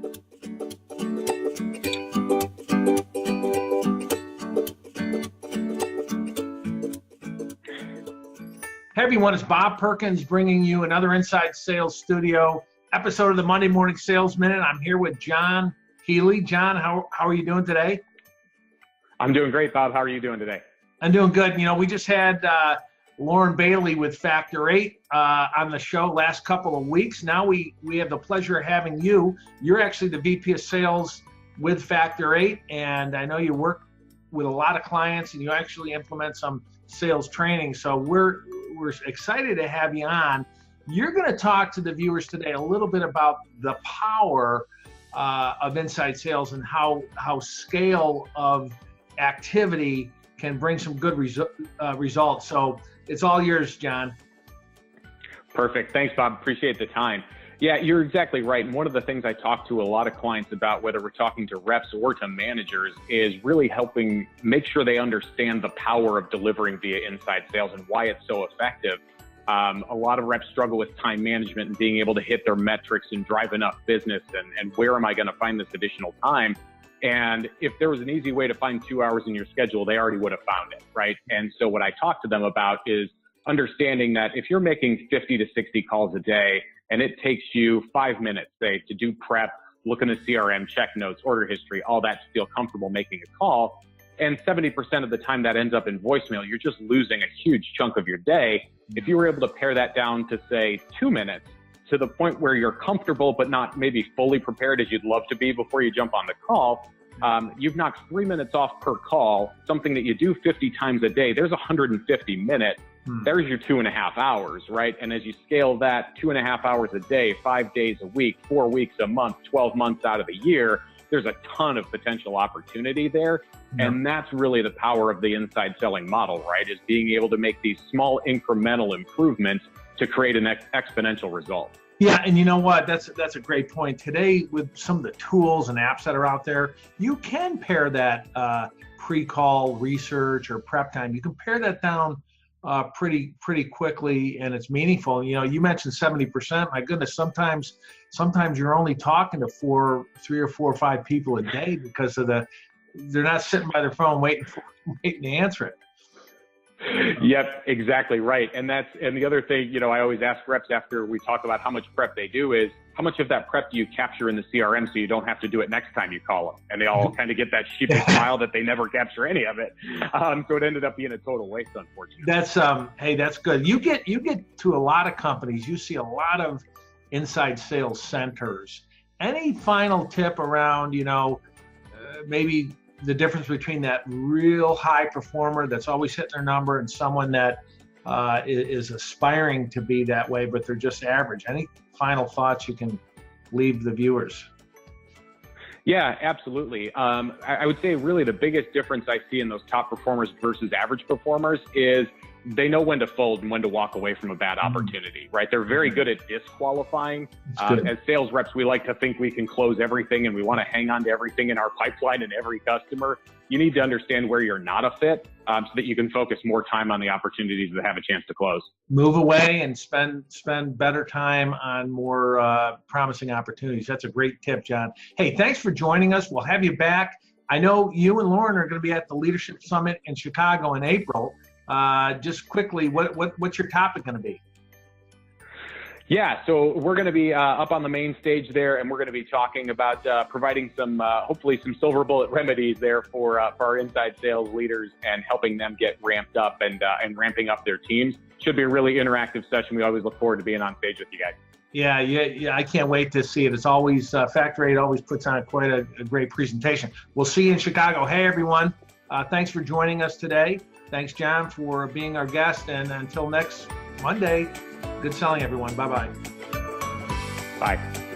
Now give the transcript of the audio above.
Hey everyone, it's Bob Perkins bringing you another Inside Sales Studio episode of the Monday Morning Sales Minute. I'm here with John Healy. John, how are you doing today? I'm doing great, Bob. How are you doing today? I'm doing good. You know, we just had Lauren Bailey with Factor 8 on the show last couple of weeks. Now we have the pleasure of having you. You're actually the VP of Sales with Factor 8, and I know you work with a lot of clients and you actually implement some sales training. So we're excited to have you on. You're going to talk to the viewers today a little bit about the power of inside sales and how scale of activity can bring some good results. So it's all yours, John. Perfect. Thanks, Bob. Appreciate the time. Yeah, you're exactly right. And one of the things I talk to a lot of clients about, whether we're talking to reps or to managers, is really helping make sure they understand the power of delivering via inside sales and why it's so effective. A lot of reps struggle with time management and being able to hit their metrics and drive enough business and where am I going to find this additional time? And if there was an easy way to find 2 hours in your schedule, they already would have found it, right? And so what I talk to them about is understanding that if you're making 50 to 60 calls a day and it takes you 5 minutes, say, to do prep, look in the CRM, check notes, order history, all that to feel comfortable making a call, and 70% of the time that ends up in voicemail, you're just losing a huge chunk of your day. If you were able to pare that down to, say, 2 minutes, to the point where you're comfortable but not maybe fully prepared as you'd love to be before you jump on the call, you've knocked 3 minutes off per call, something that you do 50 times a day. There's 150 minutes. There's your 2.5 hours, right? And as you scale that 2.5 hours a day, 5 days a week, 4 weeks a month, 12 months out of the year, there's a ton of potential opportunity there. And that's really the power of the inside selling model, right? Is being able to make these small incremental improvements to create an exponential result. Yeah, and you know what? That's a great point. Today, with some of the tools and apps that are out there, you can pare that pre-call research or prep time. You can pare that down pretty quickly, and it's meaningful. You know, you mentioned 70%. My goodness, sometimes you're only talking to 3 or 4 or 5 people a day because of they're not sitting by their phone waiting to answer it. Yep, exactly right. And the other thing, you know, I always ask reps after we talk about how much prep they do is, how much of that prep do you capture in the CRM so you don't have to do it next time you call them? And they all kind of get that sheepish smile that they never capture any of it. So it ended up being a total waste, unfortunately. That's hey, that's good. You get to a lot of companies. You see a lot of inside sales centers. Any final tip around, you know, maybe the difference between that real high performer that's always hitting their number and someone that is aspiring to be that way, but they're just average? Any final thoughts you can leave the viewers? Yeah, absolutely. I would say really the biggest difference I see in those top performers versus average performers is they know when to fold and when to walk away from a bad opportunity, right? They're very good at disqualifying. As sales reps, we like to think we can close everything and we want to hang on to everything in our pipeline and every customer. You need to understand where you're not a fit so that you can focus more time on the opportunities that have a chance to close. Move away and spend better time on more promising opportunities. That's a great tip, John. Hey, thanks for joining us. We'll have you back. I know you and Lauren are going to be at the Leadership Summit in Chicago in April. Just quickly, what's your topic going to be? Yeah, so we're going to be up on the main stage there, and we're going to be talking about providing some, hopefully some silver bullet remedies there for our inside sales leaders and helping them get ramped up and ramping up their teams. Should be a really interactive session. We always look forward to being on stage with you guys. Yeah, I can't wait to see it. It's always, Factor 8 always puts on quite a great presentation. We'll see you in Chicago. Hey, everyone. Thanks for joining us today. Thanks, John, for being our guest. And until next Monday, good selling, everyone. Bye-bye. Bye.